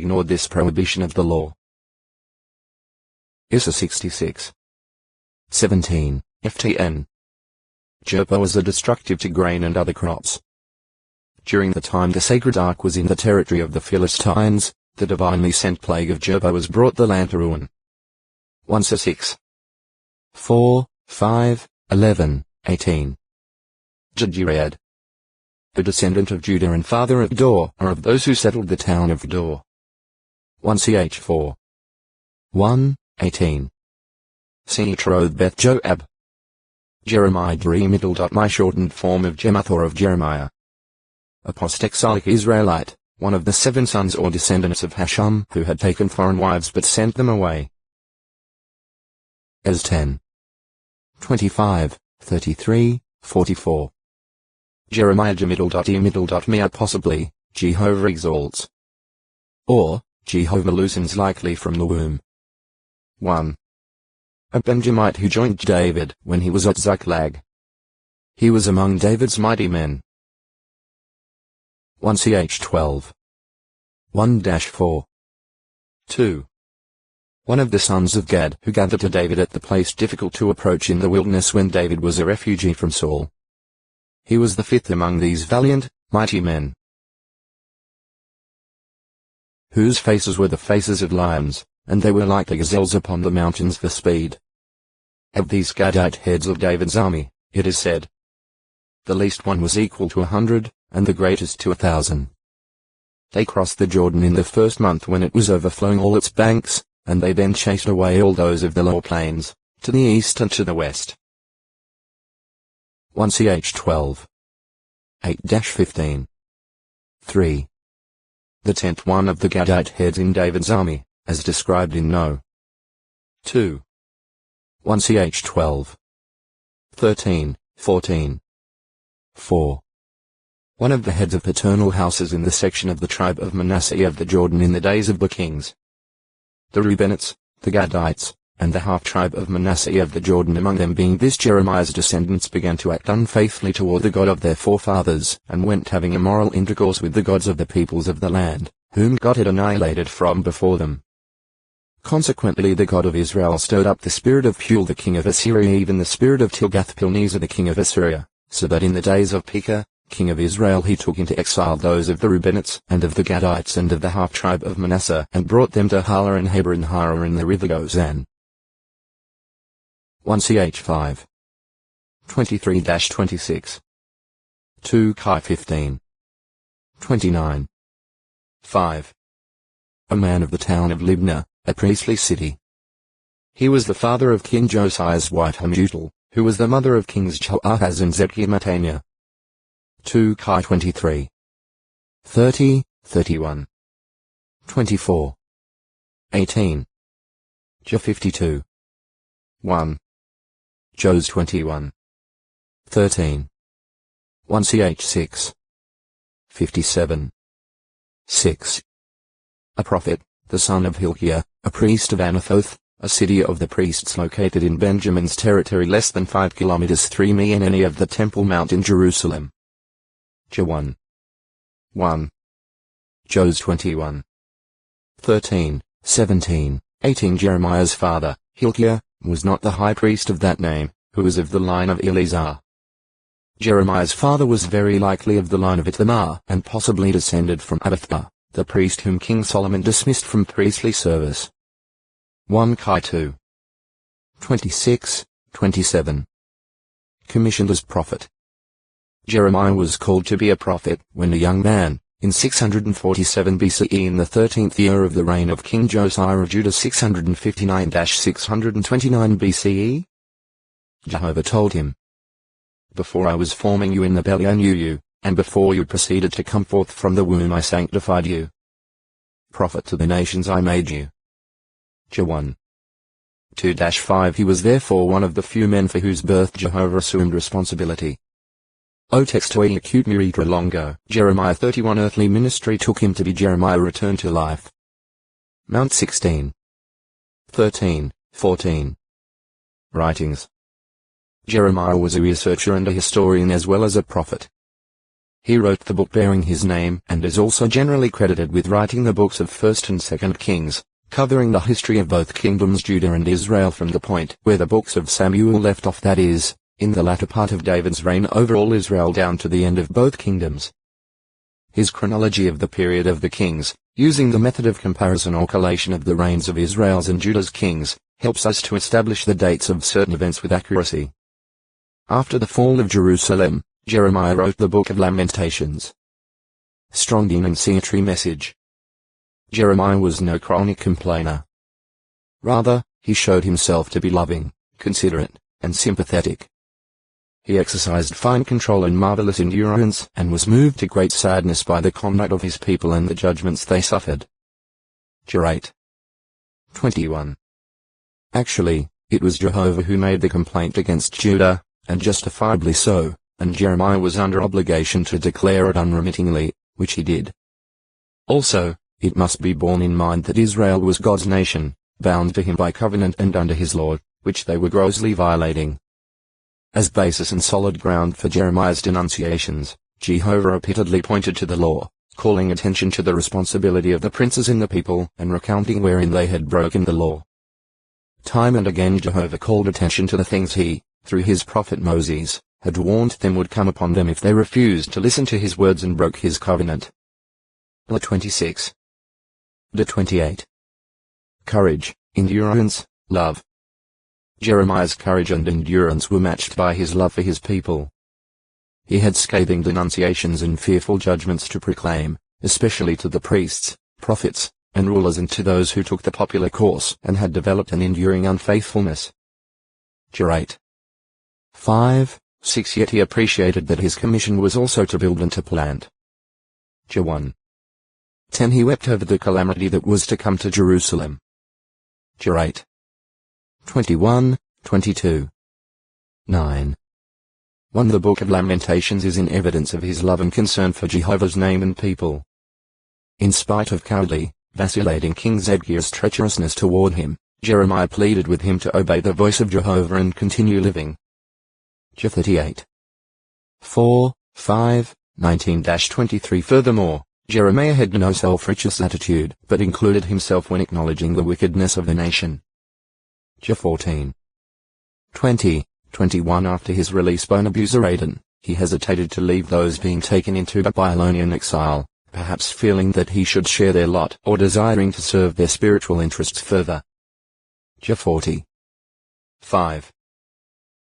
ignored this prohibition of the law. Issa 66. 17. FTN. Jerpa was a destructive to grain and other crops. During the time the sacred ark was in the territory of the Philistines, the divinely sent plague of Jerpa was brought the land to ruin. 1 6. 4, 5, 11, 18. Jajired, a descendant of Judah and father of Dor, or of those who settled the town of Dor. 1 Ch 4. 1, 18. Shroud Beth Joab. Jeremiah My shortened form of Jemath or of Jeremiah. Apostexilic Israelite, one of the 7 sons or descendants of Hashum who had taken foreign wives but sent them away. As 10. 25, 33, 44. Jeremiah Mea possibly, Jehovah exalts. Or, Jehovah loosens likely from the womb. 1. A Benjamite who joined David when he was at Ziklag. He was among David's mighty men. 1 Ch 12. 1-4. 2. One of the sons of Gad who gathered to David at the place difficult to approach in the wilderness when David was a refugee from Saul. He was the 5th among these valiant, mighty men, whose faces were the faces of lions, and they were like the gazelles upon the mountains for speed. Of these Gadite heads of David's army, it is said, the least one was equal to 100, and the greatest to 1,000. They crossed the Jordan in the first month when it was overflowing all its banks, and they then chased away all those of the lower plains, to the east and to the west. 1 Ch 12. 8-15. 3. The 10th one of the Gadite heads in David's army, as described in No. 2. 1 Ch 12. 13, 14. 4. One of the heads of paternal houses in the section of the tribe of Manasseh of the Jordan in the days of the kings. The Reubenites, the Gadites, and the half-tribe of Manasseh of the Jordan among them being this Jeremiah's descendants began to act unfaithfully toward the God of their forefathers, and went having immoral intercourse with the gods of the peoples of the land, whom God had annihilated from before them. Consequently the God of Israel stirred up the spirit of Pul the king of Assyria, even the spirit of Tilgath-Pilneser the king of Assyria, so that in the days of Pekah, king of Israel, he took into exile those of the Reubenites, and of the Gadites, and of the half-tribe of Manasseh, and brought them to Hala and Heber and Hara in the river Gozan. 1 Ch 5. 23-26. 2 Chi 15. 29. 5. A man of the town of Libnah, a priestly city. He was the father of King Josiah's wife Hamutal, who was the mother of kings Jehoahaz and Zedekiah Matania. 2 Chi 23. 30, 31. 24. 18. Jah 52. 1. Jos 21. 13. 1 Ch 6. 57. 6. A prophet, the son of Hilkiah, a priest of Anathoth, a city of the priests located in Benjamin's territory less than 5 kilometers 3 mi in any of the Temple Mount in Jerusalem. Jah 1. 1. Jos 21. 13, 17, 18. Jeremiah's father, Hilkiah, was not the high priest of that name, who was of the line of Eleazar. Jeremiah's father was very likely of the line of Ithamar, and possibly descended from Abiathar, the priest whom King Solomon dismissed from priestly service. 1 Chi 2. 26, 27. Commissioned as prophet. Jeremiah was called to be a prophet when a young man, in 647 BCE in the 13th year of the reign of King Josiah of Judah 659-629 BCE. Jehovah told him, "Before I was forming you in the belly I knew you, and before you proceeded to come forth from the womb I sanctified you. Prophet to the nations I made you." Jah 1. 2-5. He was therefore one of the few men for whose birth Jehovah assumed responsibility. O text to acute miritra longo. Jeremiah 31. Earthly ministry took him to be Jeremiah returned to life. Mount 16. 13, 14. Writings. Jeremiah was a researcher and a historian as well as a prophet. He wrote the book bearing his name and is also generally credited with writing the books of 1st and 2nd Kings, covering the history of both kingdoms Judah and Israel from the point where the books of Samuel left off, that is, in the latter part of David's reign over all Israel down to the end of both kingdoms. His chronology of the period of the kings, using the method of comparison or collation of the reigns of Israel's and Judah's kings, helps us to establish the dates of certain events with accuracy. After the fall of Jerusalem, Jeremiah wrote the Book of Lamentations. Strong denunciatory message. Jeremiah was no chronic complainer. Rather, he showed himself to be loving, considerate, and sympathetic. He exercised fine control and marvelous endurance, and was moved to great sadness by the conduct of his people and the judgments they suffered. Shroud. 21. Actually, it was Jehovah who made the complaint against Judah, and justifiably so, and Jeremiah was under obligation to declare it unremittingly, which he did. Also, it must be borne in mind that Israel was God's nation, bound to him by covenant and under his law, which they were grossly violating. As basis and solid ground for Jeremiah's denunciations, Jehovah repeatedly pointed to the law, calling attention to the responsibility of the princes in the people and recounting wherein they had broken the law. Time and again Jehovah called attention to the things he, through his prophet Moses, had warned them would come upon them if they refused to listen to his words and broke his covenant. 26. 28. Courage, endurance, love. Jeremiah's courage and endurance were matched by his love for his people. He had scathing denunciations and fearful judgments to proclaim, especially to the priests, prophets, and rulers and to those who took the popular course and had developed an enduring unfaithfulness. Shroud. 5, 6. Yet he appreciated that his commission was also to build and to plant. 1. 10. He wept over the calamity that was to come to Jerusalem. Shroud. 21, 22. 9. 1. The Book of Lamentations is in evidence of his love and concern for Jehovah's name and people. In spite of cowardly, vacillating King Zedekiah's treacherousness toward him, Jeremiah pleaded with him to obey the voice of Jehovah and continue living. 38. 4, 5, 19-23. Furthermore, Jeremiah had no self-righteous attitude, but included himself when acknowledging the wickedness of the nation. 14. 20, 21. After his release by Nebuzaradan, he hesitated to leave those being taken into Babylonian exile, perhaps feeling that he should share their lot or desiring to serve their spiritual interests further. 40. 5.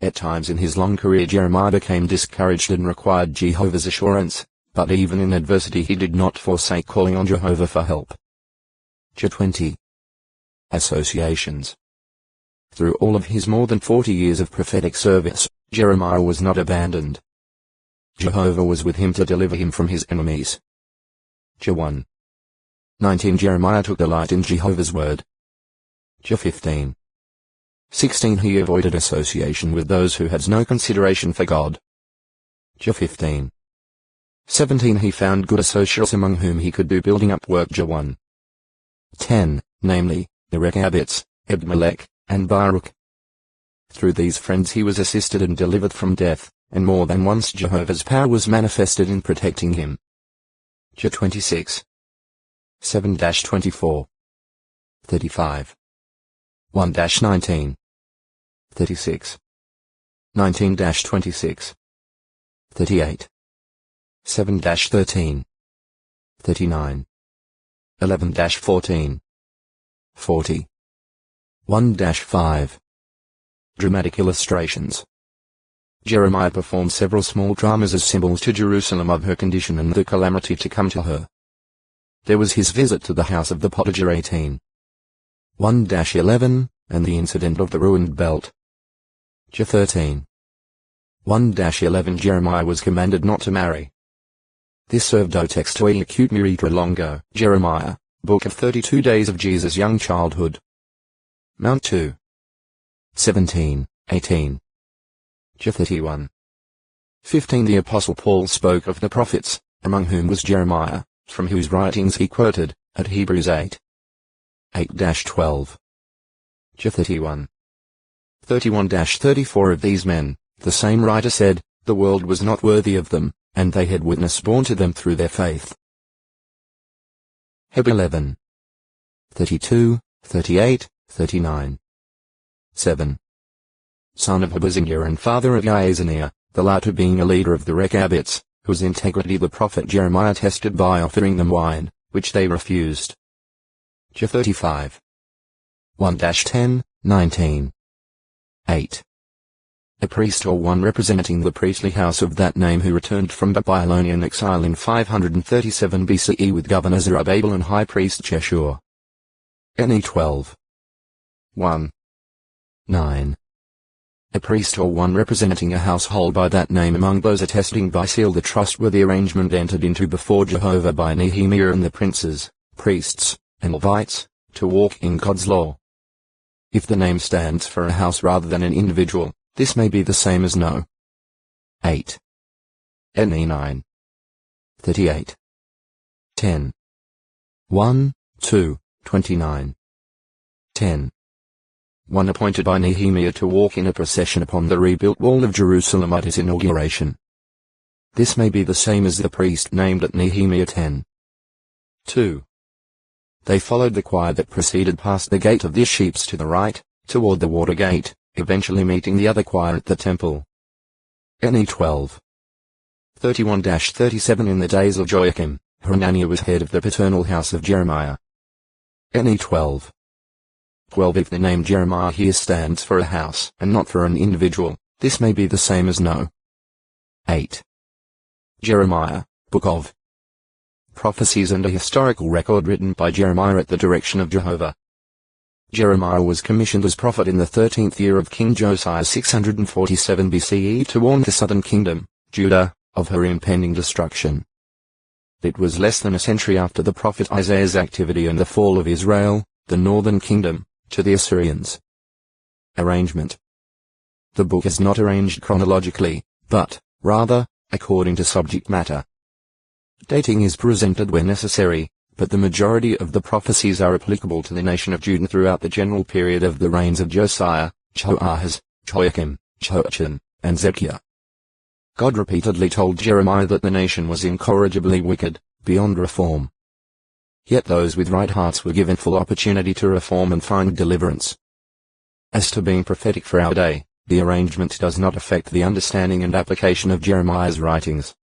At times in his long career Jeremiah became discouraged and required Jehovah's assurance, but even in adversity he did not forsake calling on Jehovah for help. 20. Associations. Through all of his more than 40 years of prophetic service, Jeremiah was not abandoned. Jehovah was with him to deliver him from his enemies. 1. 19. Jeremiah took delight in Jehovah's word. 15. 16. He avoided association with those who had no consideration for God. 15. 17. He found good associates among whom he could do building up work. 1. 10. Namely, the Rechabites, Ebed-Melech, and Baruch. Through these friends he was assisted and delivered from death, and more than once Jehovah's power was manifested in protecting him. 26. 7-24. 35. 1-19. 36. 19-26. 38. 7-13. 39. 11-14. 40. 1-5. Dramatic illustrations. Jeremiah performed several small dramas as symbols to Jerusalem of her condition and the calamity to come to her. There was his visit to the house of the potager. 18. 1-11, and the incident of the ruined belt. 13. 1-11. Jeremiah was commanded not to marry. This served text to acute miritra longo. Jeremiah, Book of 32 Days of Jesus' Young Childhood. Mount 2. 17, 18. 31. 15. The Apostle Paul spoke of the prophets, among whom was Jeremiah, from whose writings he quoted, at Hebrews 8. 8-12. 31. 31-34. Of these men, the same writer said, the world was not worthy of them, and they had witness borne to them through their faith. Heb 11. 32, 38, 39. 7. Son of Habaziah and father of Yaazaniah, the latter being a leader of the Rechabites, whose integrity the prophet Jeremiah tested by offering them wine, which they refused. J 35. 1-10, 19. 8. A priest or one representing the priestly house of that name who returned from Babylonian exile in 537 BCE with governor Zerubbabel and high priest Jeshua. NE 12. 1. 9. A priest or one representing a household by that name among those attesting by seal the trustworthy arrangement entered into before Jehovah by Nehemiah and the princes, priests, and Levites, to walk in God's law. If the name stands for a house rather than an individual, this may be the same as no. 8. NE 9. 38. 10. 1, 2, 29. 10. One appointed by Nehemiah to walk in a procession upon the rebuilt wall of Jerusalem at his inauguration. This may be the same as the priest named at Nehemiah 10. 2. They followed the choir that proceeded past the gate of the sheeps to the right, toward the water gate, eventually meeting the other choir at the temple. NE 12. 31-37 In the days of Joachim, Hananiah was head of the paternal house of Jeremiah. NE 12. 12 If the name Jeremiah here stands for a house and not for an individual, this may be the same as no. 8. Jeremiah, Book of Prophecies and a historical record written by Jeremiah at the direction of Jehovah. Jeremiah was commissioned as prophet in the 13th year of King Josiah 647 BCE to warn the southern kingdom, Judah, of her impending destruction. It was less than a century after the prophet Isaiah's activity and the fall of Israel, the northern kingdom, to the Assyrians. Arrangement. The book is not arranged chronologically, but, rather, according to subject matter. Dating is presented where necessary, but the majority of the prophecies are applicable to the nation of Judah throughout the general period of the reigns of Josiah, Joahaz, Joachim, Joachim, and Zedekiah. God repeatedly told Jeremiah that the nation was incorrigibly wicked, beyond reform. Yet those with right hearts were given full opportunity to reform and find deliverance. As to being prophetic for our day, the arrangement does not affect the understanding and application of Jeremiah's writings.